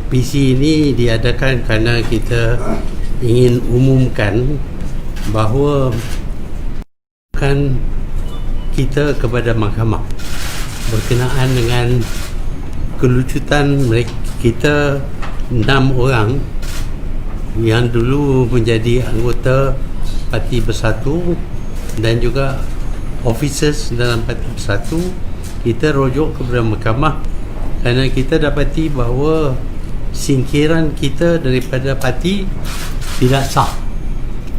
PC ini diadakan kerana kita ingin umumkan bahawa kan kita kepada mahkamah berkenaan dengan kelucutan kita 6 orang yang dulu menjadi anggota Parti Bersatu dan juga officers dalam Parti Bersatu. Kita rujuk kepada mahkamah kerana kita dapati bahawa singkiran kita daripada parti tidak sah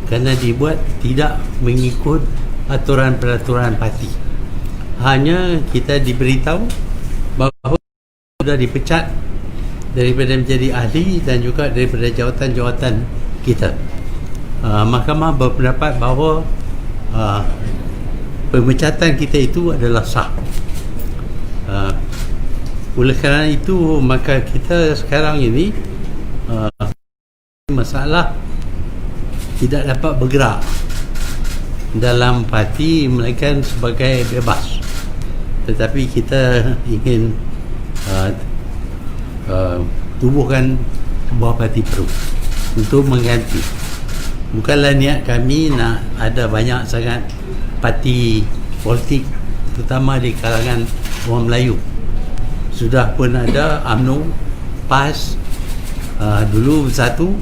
kerana dibuat tidak mengikut aturan-peraturan parti. Hanya kita diberitahu bahawa sudah dipecat daripada menjadi ahli dan juga daripada jawatan-jawatan kita. Mahkamah berpendapat bahawa pemecatan kita itu adalah sah. Oleh kerana itu, maka kita sekarang ini masalah tidak dapat bergerak dalam parti melainkan sebagai bebas. Tetapi kita ingin tubuhkan sebuah parti baru untuk mengganti. Bukanlah niat kami nak ada banyak sangat parti politik, terutama di kalangan orang Melayu. Sudah pun ada UMNO, PAS, dulu Bersatu,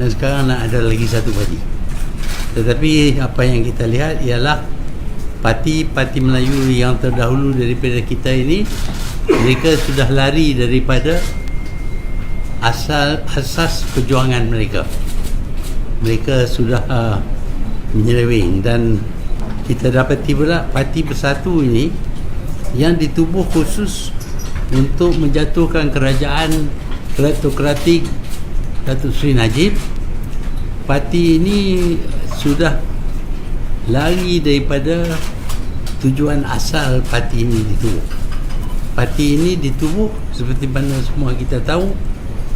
dan sekarang nak ada lagi satu parti. Tetapi apa yang kita lihat ialah parti-parti Melayu yang terdahulu daripada kita ini, mereka sudah lari daripada asas perjuangan mereka. Mereka sudah menyeleweng, dan kita dapati pula Parti Bersatu ini yang ditubuh khusus untuk menjatuhkan kerajaan kleptokratik Datuk Seri Najib. Parti ini sudah lari daripada tujuan asal parti ini ditubuh. Parti ini ditubuh seperti mana semua kita tahu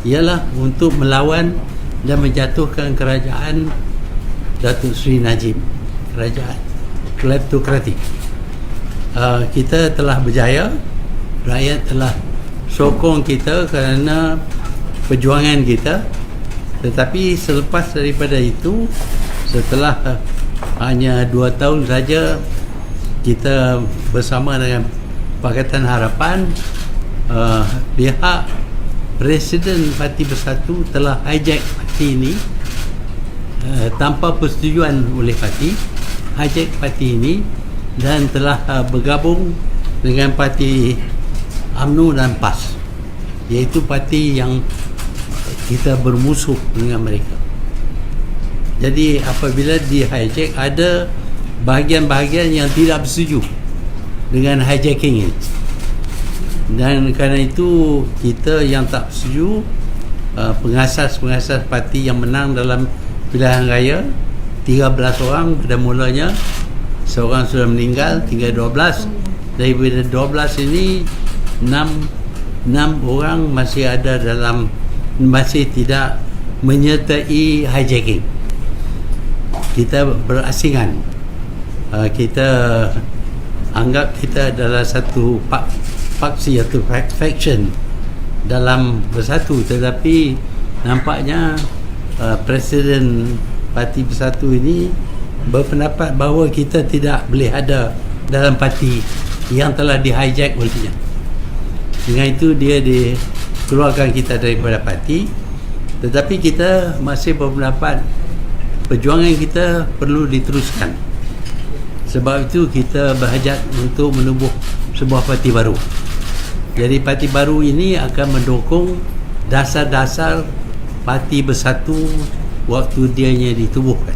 ialah untuk melawan dan menjatuhkan kerajaan Datuk Seri Najib, kerajaan kleptokratik. Kita telah berjaya. Rakyat telah sokong kita kerana perjuangan kita. Tetapi selepas daripada itu, setelah hanya 2 tahun saja kita bersama dengan Pakatan Harapan, pihak Presiden Parti Bersatu telah hijack parti ini tanpa persetujuan oleh parti, hijack parti ini dan telah bergabung dengan parti UMNO dan PAS, iaitu parti yang kita bermusuh dengan mereka. Jadi apabila di hijack, ada bahagian-bahagian yang tidak bersetuju dengan hijacking ini, dan kerana itu kita yang tak bersetuju, pengasas-pengasas parti yang menang dalam pilihan raya 13 orang pada mulanya, seorang sudah meninggal, tinggal 12. Daripada 12 ini 6 orang masih ada dalam, masih tidak menyertai hijacking. Kita berasingan. Kita anggap kita adalah satu faksi atau faction dalam Bersatu, tetapi nampaknya Presiden Parti Bersatu ini berpendapat bahawa kita tidak boleh ada dalam parti yang telah di-hijack olehnya. Dengan itu dia dikeluarkan kita daripada parti. Tetapi kita masih berpendapat perjuangan kita perlu diteruskan. Sebab itu kita berhajat untuk menubuh sebuah parti baru. Jadi parti baru ini akan mendukung dasar-dasar Parti Bersatu waktu dianya ditubuhkan,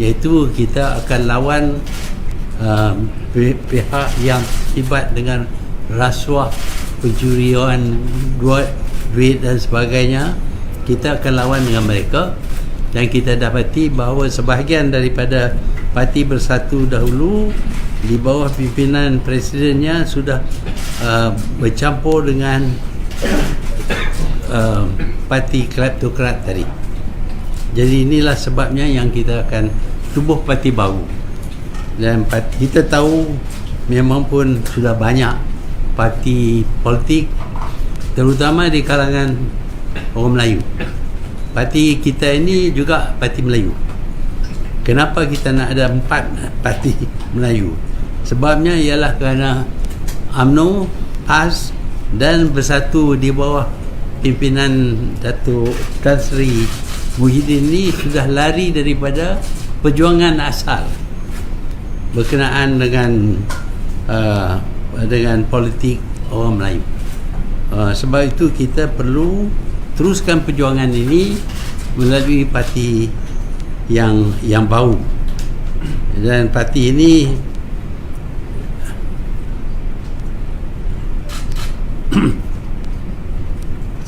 iaitu kita akan lawan pihak yang terlibat dengan rasuah, pencurian duit dan sebagainya. Kita akan lawan dengan mereka, dan kita dapati bahawa sebahagian daripada Parti Bersatu dahulu di bawah pimpinan presidennya sudah bercampur dengan parti kleptokrat tadi. Jadi inilah sebabnya yang kita akan tubuh parti baru. Dan kita tahu memang pun sudah banyak parti politik, terutama di kalangan orang Melayu. Parti kita ini juga parti Melayu. Kenapa kita nak ada 4 parti Melayu? Sebabnya ialah kerana UMNO, PAS dan Bersatu di bawah pimpinan Datuk Tan Sri Muhyiddin ini sudah lari daripada perjuangan asal berkenaan dengan politik orang Melayu. Sebab itu kita perlu teruskan perjuangan ini melalui parti yang baru. Dan parti ini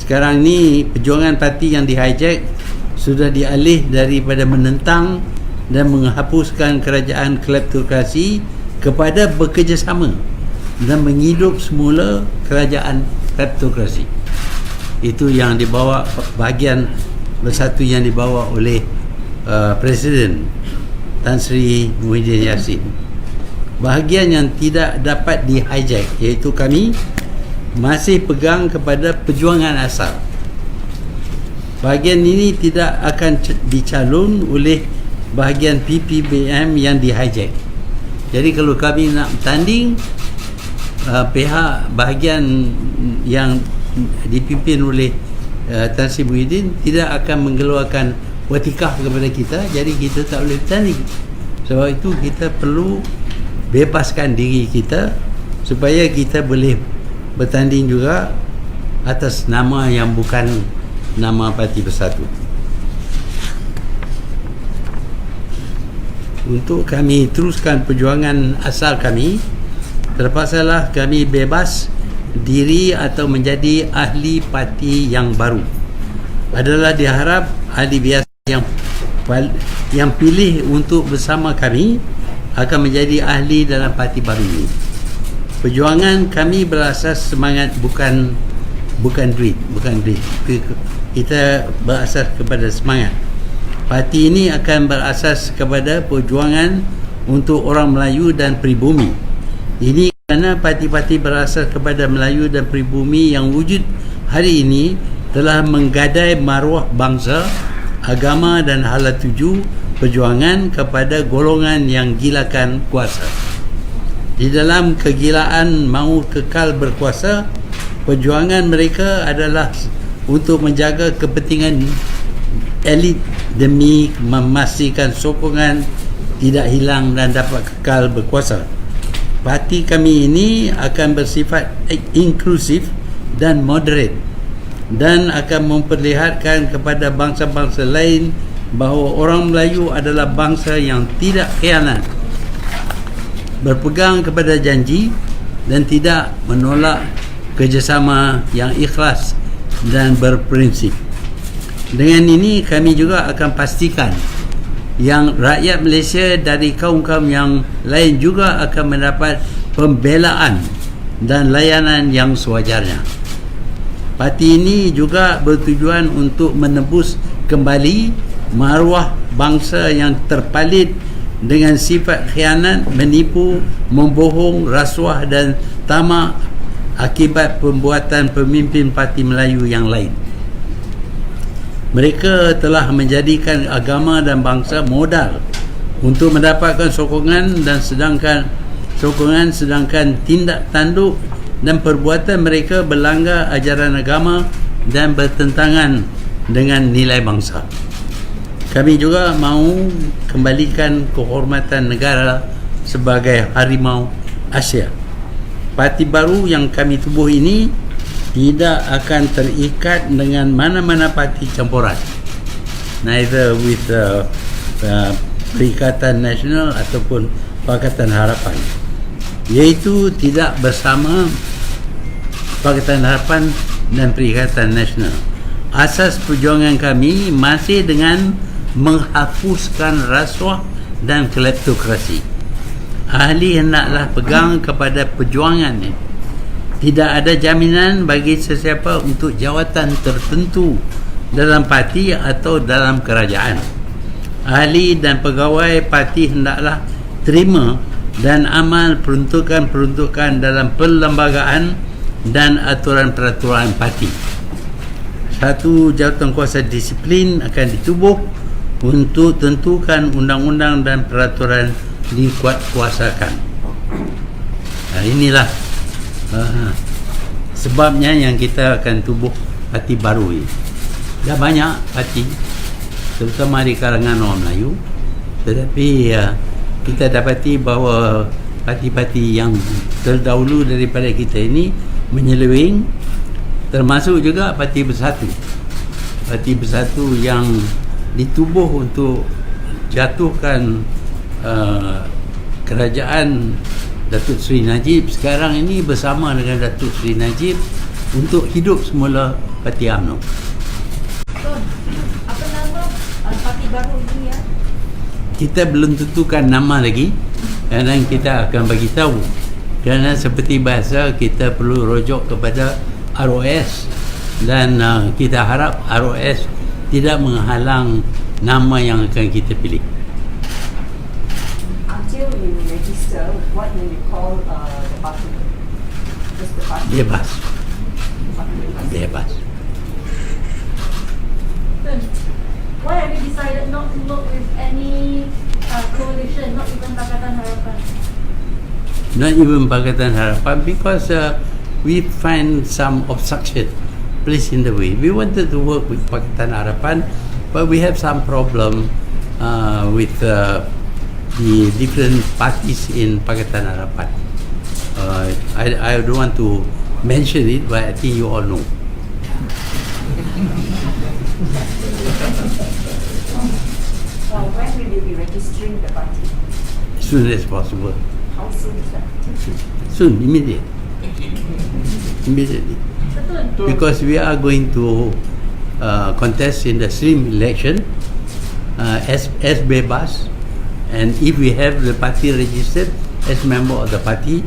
sekarang ni perjuangan parti yang dihijack sudah dialih daripada menentang dan menghapuskan kerajaan kleptokrasi kepada bekerjasama dan menghidup semula kerajaan kleptokrasi. Itu yang dibawa, bahagian Bersatu yang dibawa oleh Presiden Tan Sri Muhyiddin Yassin. Bahagian yang tidak dapat dihijack, iaitu kami masih pegang kepada perjuangan asal. Bahagian ini tidak akan dicalon oleh bahagian PPBM yang dihijack. Jadi kalau kami nak bertanding, pihak bahagian yang dipimpin oleh Tan Sri Muhyiddin tidak akan mengeluarkan watikah kepada kita, jadi kita tak boleh bertanding. Sebab itu kita perlu bebaskan diri kita supaya kita boleh bertanding juga atas nama yang bukan nama Parti Bersatu. Untuk kami teruskan perjuangan asal kami, terpaksalah kami bebas diri atau menjadi ahli parti yang baru. Adalah diharap ahli biasa yang pilih untuk bersama kami akan menjadi ahli dalam parti baru ini. Perjuangan kami berasas semangat, bukan duit. Kita berasas kepada semangat. Parti ini akan berasas kepada perjuangan untuk orang Melayu dan pribumi. Ini kerana parti-parti berasas kepada Melayu dan pribumi yang wujud hari ini telah menggadai maruah bangsa, agama dan hala tuju perjuangan kepada golongan yang gilakan kuasa. Di dalam kegilaan mahu kekal berkuasa, perjuangan mereka adalah untuk menjaga kepentingan elit demi memastikan sokongan tidak hilang dan dapat kekal berkuasa. Parti kami ini akan bersifat inklusif dan moderate dan akan memperlihatkan kepada bangsa-bangsa lain bahawa orang Melayu adalah bangsa yang tidak khianat, berpegang kepada janji dan tidak menolak kerjasama yang ikhlas dan berprinsip. Dengan ini kami juga akan pastikan yang rakyat Malaysia dari kaum-kaum yang lain juga akan mendapat pembelaan dan layanan yang sewajarnya. Parti ini juga bertujuan untuk menebus kembali maruah bangsa yang terpalit dengan sifat khianat, menipu, membohong, rasuah dan tamak akibat pembuatan pemimpin Parti Melayu yang lain. Mereka telah menjadikan agama dan bangsa modal untuk mendapatkan sokongan sedangkan tindak tanduk dan perbuatan mereka berlanggar ajaran agama dan bertentangan dengan nilai bangsa. Kami juga mahu kembalikan kehormatan negara sebagai harimau Asia. Parti baru yang kami tubuh ini tidak akan terikat dengan mana-mana parti campuran, neither with Perikatan Nasional ataupun Pakatan Harapan, iaitu tidak bersama Pakatan Harapan dan Perikatan Nasional. Asas perjuangan kami masih dengan menghapuskan rasuah dan kleptokrasi. Ahli hendaklah pegang kepada perjuangan ini. Tidak ada jaminan bagi sesiapa untuk jawatan tertentu dalam parti atau dalam kerajaan. Ahli dan pegawai parti hendaklah terima dan amal peruntukan-peruntukan dalam perlembagaan dan aturan-peraturan parti. Satu jawatankuasa disiplin akan ditubuh untuk tentukan undang-undang dan peraturan dikuatkuasakan. Inilah sebabnya yang kita akan tubuh parti baru ini. Dah banyak parti, terutama di kalangan orang Melayu, tetapi kita dapati bahawa parti-parti yang terdahulu daripada kita ini menyeleweng, termasuk juga Parti Bersatu. Parti Bersatu yang ditubuh untuk jatuhkan kerajaan Datuk Seri Najib sekarang ini bersama dengan Datuk Seri Najib untuk hidup semula Parti UMNO. Apa nama parti baru ini ya? Kita belum tentukan nama lagi, dan kita akan bagi tahu. Kerana seperti bahasa, kita perlu rujuk kepada ROS, dan kita harap ROS tidak menghalang nama yang akan kita pilih. Until you register, what will you call the party? Just the party? Bebas. Parti bebas. Bebas. Why have you decided not to work with any coalition, not even Pakatan Harapan? Not even Pakatan Harapan, because we find some obstruction placed in the way. We wanted to work with Pakatan Harapan, but we have some problem with the different parties in Pakatan Harapan. I don't want to mention it, but I think you all know. When will you be registering the party? As soon as possible. How soon is that? Soon, immediately. Because we are going to contest in the slim election as bebas, and if we have the party registered as member of the party,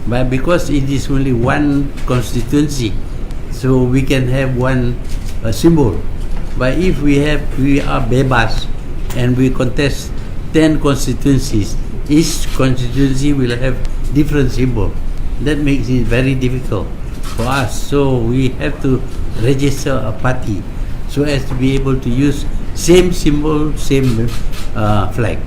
but because it is only one constituency, so we can have one symbol. But if we are bebas and we contest 10 constituencies, each constituency will have different symbol. That makes it very difficult for us. So we have to register a party so as to be able to use same symbol, same flag.